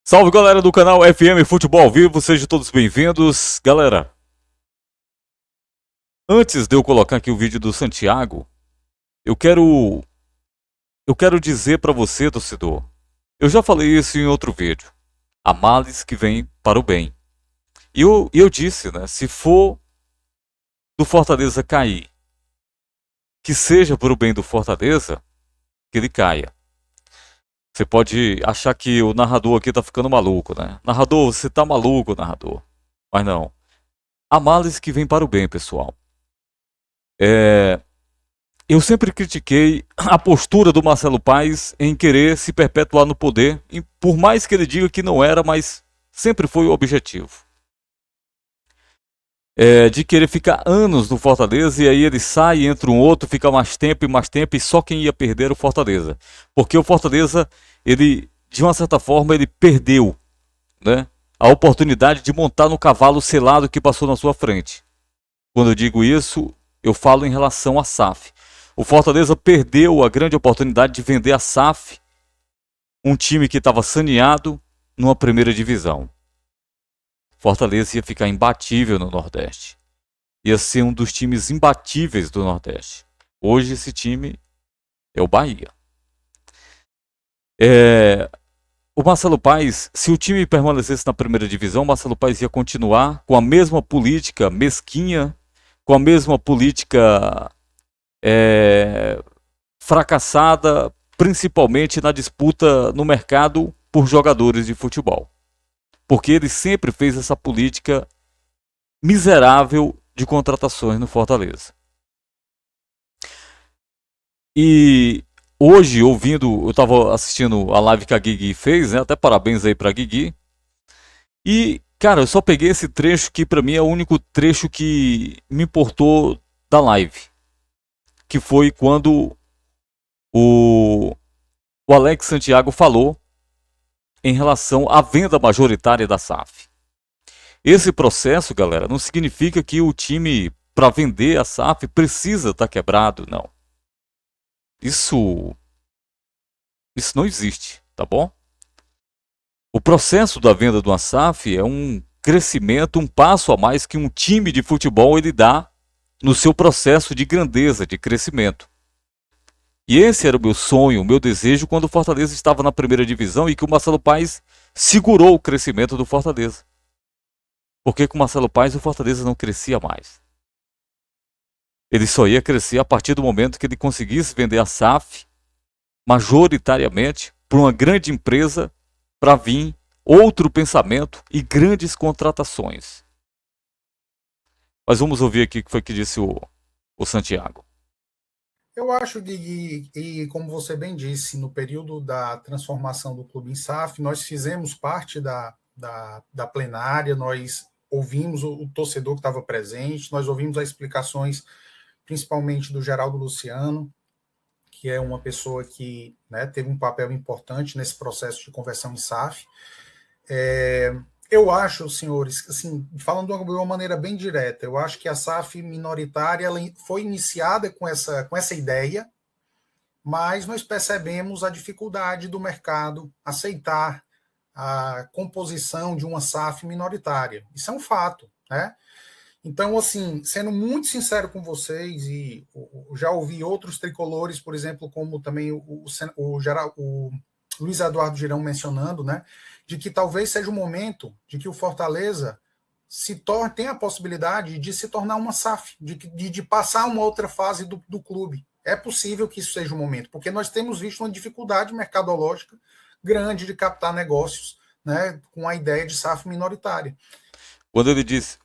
Salve galera do canal FM Futebol ao Vivo, sejam todos bem-vindos. Galera, antes de eu colocar aqui o vídeo do Santiago, eu quero dizer pra você, torcedor, eu já falei isso em outro vídeo, há males que vêm para o bem. E eu disse, né, se for do Fortaleza cair, que seja por o bem do Fortaleza, que ele caia. Você pode achar que o narrador aqui tá ficando maluco, né? Narrador, você tá maluco, narrador. Mas não. Há males que vêm para o bem, pessoal. Eu sempre critiquei a postura do Marcelo Paes em querer se perpetuar no poder, e por mais que ele diga que não era, mas sempre foi o objetivo. De querer ficar anos no Fortaleza e aí ele sai, entra um outro, fica mais tempo e só quem ia perder era o Fortaleza. Porque o Fortaleza, ele, de uma certa forma, ele perdeu, né, a oportunidade de montar no cavalo selado que passou na sua frente. Quando eu digo isso, eu falo em relação à SAF. O Fortaleza perdeu a grande oportunidade de vender a SAF, um time que estava saneado numa primeira divisão. Fortaleza ia ficar imbatível no Nordeste. Ia ser um dos times imbatíveis do Nordeste. Hoje esse time é o Bahia. O Marcelo Paes, se o time permanecesse na primeira divisão, o Marcelo Paes ia continuar com a mesma política mesquinha, com a mesma política fracassada, principalmente na disputa no mercado por jogadores de futebol. Porque ele sempre fez essa política miserável de contratações no Fortaleza. E hoje, eu estava assistindo a live que a Guigui fez, né? Até parabéns aí pra Guigui. E, cara, eu só peguei esse trecho que pra mim é o único trecho que me importou da live. Que foi quando o Alex Santiago falou em relação à venda majoritária da SAF. Esse processo, galera, não significa que o time, para vender a SAF, precisa estar quebrado, não. Isso não existe, tá bom? O processo da venda de uma SAF é um crescimento, um passo a mais que um time de futebol ele dá no seu processo de grandeza, de crescimento. E esse era o meu sonho, o meu desejo quando o Fortaleza estava na primeira divisão e que o Marcelo Paes segurou o crescimento do Fortaleza. Porque com o Marcelo Paes o Fortaleza não crescia mais. Ele só ia crescer a partir do momento que ele conseguisse vender a SAF majoritariamente para uma grande empresa para vir outro pensamento e grandes contratações. Mas vamos ouvir aqui o que foi que disse o Santiago. Eu acho, Gui, e como você bem disse, no período da transformação do clube em SAF, nós fizemos parte da plenária, nós ouvimos o torcedor que estava presente, nós ouvimos as explicações, principalmente do Geraldo Luciano, que é uma pessoa que, né, teve um papel importante nesse processo de conversão em SAF. Eu acho, senhores, assim, falando de uma maneira bem direta, eu acho que a SAF minoritária ela foi iniciada com essa ideia, mas nós percebemos a dificuldade do mercado aceitar a composição de uma SAF minoritária. Isso é um fato, né? Então, assim, sendo muito sincero com vocês, e já ouvi outros tricolores, por exemplo, como também o Luiz Eduardo Girão mencionando, né, de que talvez seja o momento de que o Fortaleza tenha a possibilidade de se tornar uma SAF, de passar uma outra fase do clube. É possível que isso seja o momento, porque nós temos visto uma dificuldade mercadológica grande de captar negócios, né, com a ideia de SAF minoritária. Quando ele diz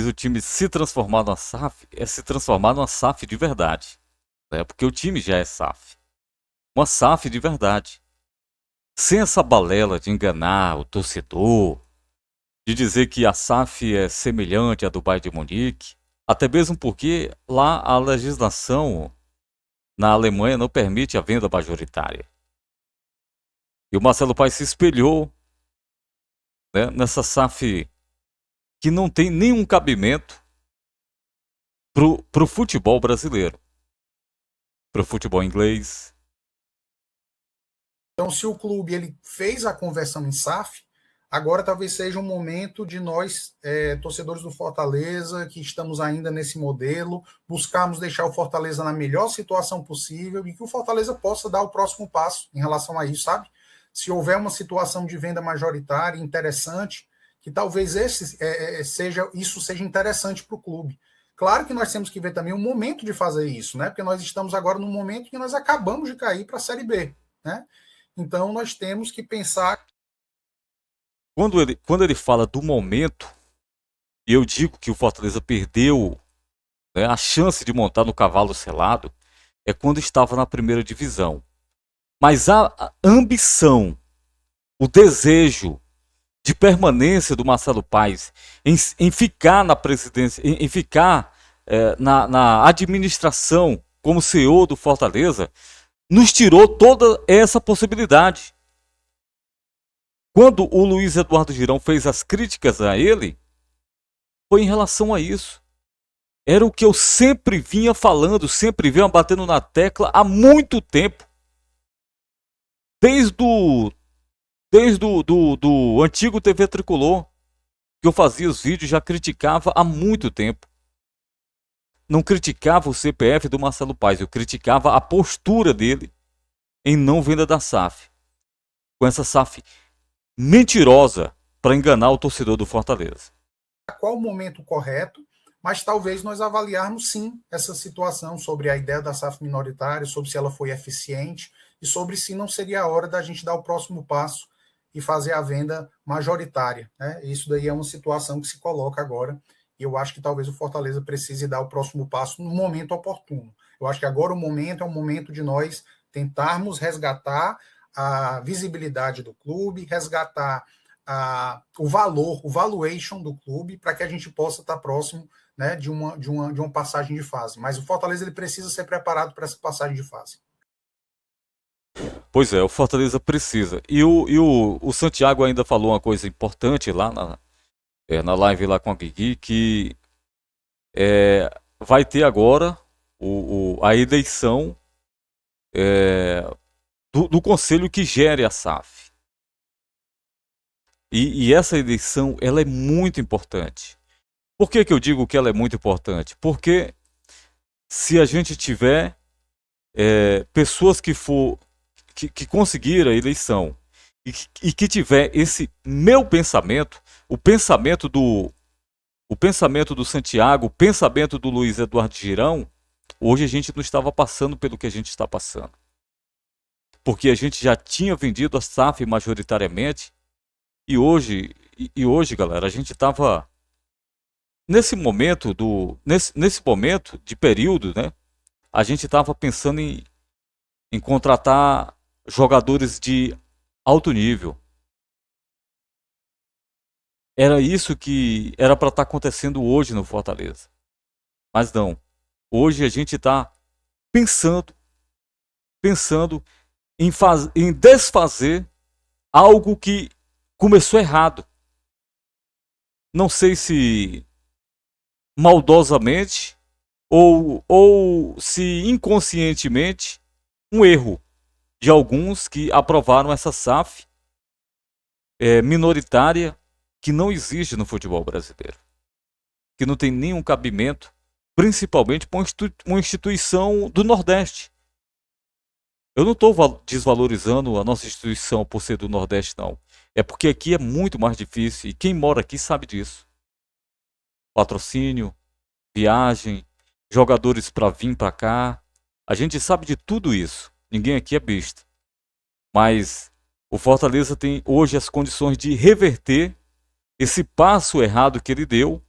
o time se transformar numa SAF, é se transformar numa SAF de verdade. Né? Porque o time já é SAF. Uma SAF de verdade. Sem essa balela de enganar o torcedor, de dizer que a SAF é semelhante à do Bayern de Munique, até mesmo porque lá a legislação na Alemanha não permite a venda majoritária. E o Marcelo Paes se espelhou, né, nessa SAF que não tem nenhum cabimento pro futebol brasileiro, pro futebol inglês, Então, se o clube ele fez a conversão em SAF, agora talvez seja um momento de nós, torcedores do Fortaleza, que estamos ainda nesse modelo, buscarmos deixar o Fortaleza na melhor situação possível e que o Fortaleza possa dar o próximo passo em relação a isso, sabe? Se houver uma situação de venda majoritária interessante, que talvez isso seja interessante para o clube. Claro que nós temos que ver também o momento de fazer isso, né? Porque nós estamos agora num momento que nós acabamos de cair para a Série B, né? Então nós temos que pensar. Quando ele fala do momento, e eu digo que o Fortaleza perdeu, né, a chance de montar no cavalo selado, é quando estava na primeira divisão. Mas a ambição, o desejo de permanência do Marcelo Paes em ficar na presidência, em ficar na administração como CEO do Fortaleza, nos tirou toda essa possibilidade. Quando o Luiz Eduardo Girão fez as críticas a ele, foi em relação a isso. Era o que eu sempre vinha falando, sempre vinha batendo na tecla há muito tempo. Desde o antigo TV Tricolor, que eu fazia os vídeos, já criticava há muito tempo. Não criticava o CPF do Marcelo Paes, eu criticava a postura dele em não venda da SAF. Com essa SAF mentirosa para enganar o torcedor do Fortaleza. Qual o momento correto, mas talvez nós avaliarmos sim essa situação sobre a ideia da SAF minoritária, sobre se ela foi eficiente e sobre se não seria a hora da gente dar o próximo passo e fazer a venda majoritária, né? Isso daí é uma situação que se coloca agora e eu acho que talvez o Fortaleza precise dar o próximo passo no momento oportuno. Eu acho que agora o momento é o momento de nós tentarmos resgatar a visibilidade do clube, resgatar o valor, o valuation do clube, para que a gente possa estar próximo, né, de uma passagem de fase. Mas o Fortaleza ele precisa ser preparado para essa passagem de fase. Pois é, o Fortaleza precisa. E o Santiago ainda falou uma coisa importante lá na live lá com a Guigui, que vai ter agora a eleição do conselho que gere a SAF. E essa eleição ela é muito importante. Por que eu digo que ela é muito importante? Porque se a gente tiver pessoas que conseguiram a eleição e que tiver esse meu pensamento, o pensamento do Santiago, o pensamento do Luiz Eduardo Girão, hoje a gente não estava passando pelo que a gente está passando. Porque a gente já tinha vendido a SAF majoritariamente e hoje, galera, a gente estava nesse momento de período, né? A gente estava pensando em contratar jogadores de alto nível. Era isso que era para estar acontecendo hoje no Fortaleza. Mas não. Hoje a gente está pensando em desfazer algo que começou errado. Não sei se maldosamente ou se inconscientemente um erro de alguns que aprovaram essa SAF minoritária que não existe no futebol brasileiro, que não tem nenhum cabimento, principalmente para uma instituição do Nordeste. Eu não estou desvalorizando a nossa instituição por ser do Nordeste, não. É porque aqui é muito mais difícil e quem mora aqui sabe disso. Patrocínio, viagem, jogadores para vir para cá. A gente sabe de tudo isso. Ninguém aqui é besta. Mas o Fortaleza tem hoje as condições de reverter esse passo errado que ele deu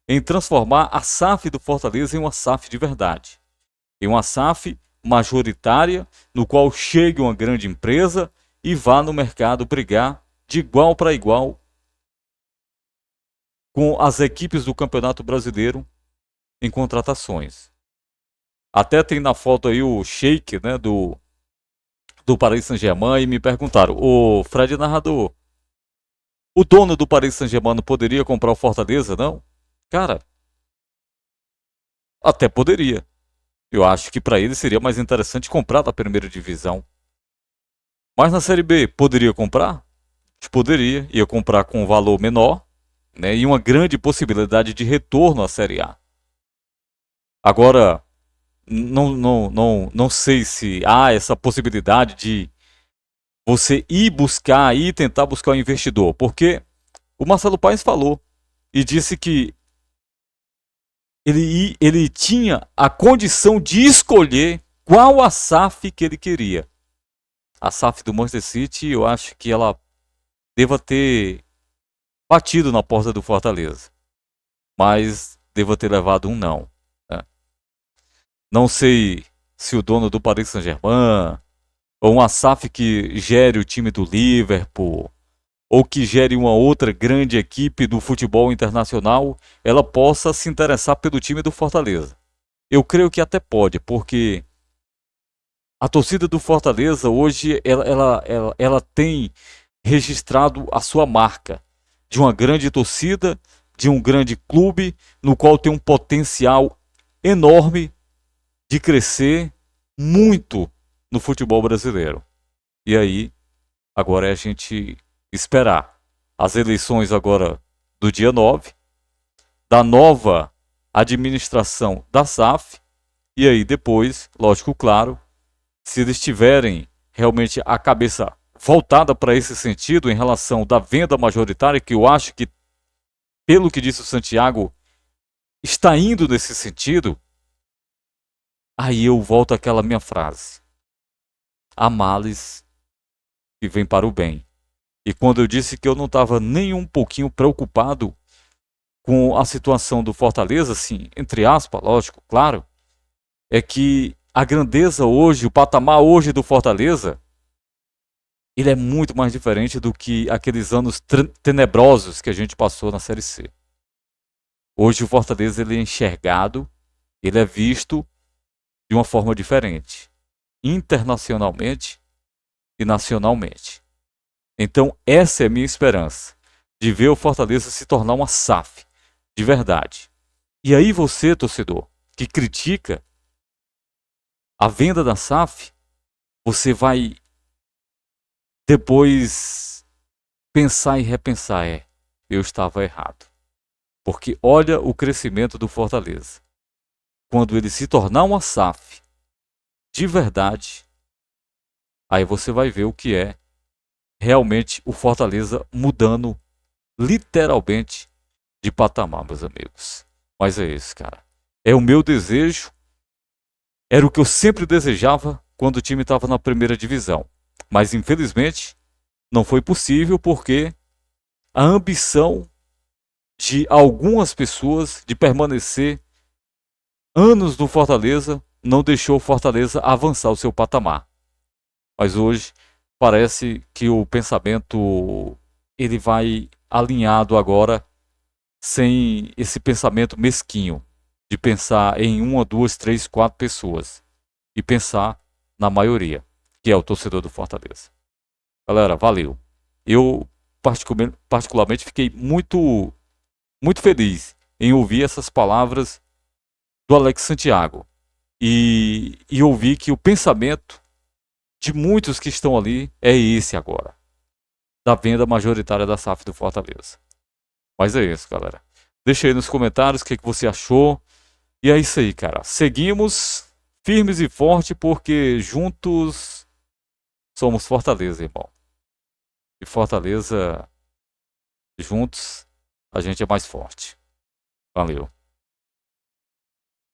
em transformar a SAF do Fortaleza em uma SAF de verdade. Em uma SAF majoritária, no qual chegue uma grande empresa e vá no mercado brigar de igual para igual com as equipes do Campeonato Brasileiro em contratações. Até tem na foto aí o Sheik, né, do Paris Saint-Germain, e me perguntaram: o Fred narrador, o dono do Paris Saint-Germain não poderia comprar o Fortaleza, não? Cara, até poderia. Eu acho que para ele seria mais interessante comprar da primeira divisão. Mas na Série B, poderia comprar? Poderia, ia comprar com um valor menor, né, e uma grande possibilidade de retorno à Série A. Agora, não sei se há essa possibilidade de você ir tentar buscar um investidor, porque o Marcelo Paes falou e disse que ele tinha a condição de escolher qual a SAF que ele queria. A SAF do Manchester City, eu acho que ela deva ter batido na porta do Fortaleza, mas deva ter levado um não. Né? Não sei se o dono do Paris Saint-Germain, ou uma SAF que gere o time do Liverpool, ou que gere uma outra grande equipe do futebol internacional, ela possa se interessar pelo time do Fortaleza. Eu creio que até pode, porque a torcida do Fortaleza hoje ela tem registrado a sua marca de uma grande torcida, de um grande clube, no qual tem um potencial enorme de crescer muito no futebol brasileiro. E aí, agora é a gente esperar as eleições agora do dia 9, da nova administração da SAF, e aí depois, lógico, claro, se eles tiverem realmente a cabeça voltada para esse sentido em relação da venda majoritária, que eu acho que, pelo que disse o Santiago, está indo nesse sentido, aí eu volto àquela minha frase. Há males que vêm para o bem. E quando eu disse que eu não estava nem um pouquinho preocupado com a situação do Fortaleza, assim, entre aspas, lógico, claro, é que a grandeza hoje, o patamar hoje do Fortaleza, ele é muito mais diferente do que aqueles anos tenebrosos que a gente passou na Série C. Hoje o Fortaleza ele é enxergado, ele é visto de uma forma diferente, internacionalmente e nacionalmente. Então essa é a minha esperança, de ver o Fortaleza se tornar uma SAF, de verdade. E aí você, torcedor, que critica a venda da SAF, você vai depois pensar e repensar, eu estava errado. Porque olha o crescimento do Fortaleza. Quando ele se tornar uma SAF de verdade, aí você vai ver o que é realmente o Fortaleza mudando literalmente de patamar, meus amigos. Mas é isso, cara. É o meu desejo, era o que eu sempre desejava quando o time estava na primeira divisão. Mas infelizmente não foi possível porque a ambição de algumas pessoas de permanecer anos no Fortaleza não deixou o Fortaleza avançar o seu patamar. Mas hoje parece que o pensamento ele vai alinhado agora sem esse pensamento mesquinho de pensar em uma, duas, três, quatro pessoas e pensar na maioria, que é o torcedor do Fortaleza. Galera, valeu. Eu particularmente fiquei muito feliz em ouvir essas palavras do Alex Santiago e ouvir que o pensamento de muitos que estão ali é esse agora, da venda majoritária da SAF do Fortaleza. Mas é isso, galera. Deixa aí nos comentários o que você achou. E é isso aí, cara. Seguimos firmes e fortes porque juntos somos Fortaleza, irmão. E Fortaleza, juntos, a gente é mais forte. Valeu.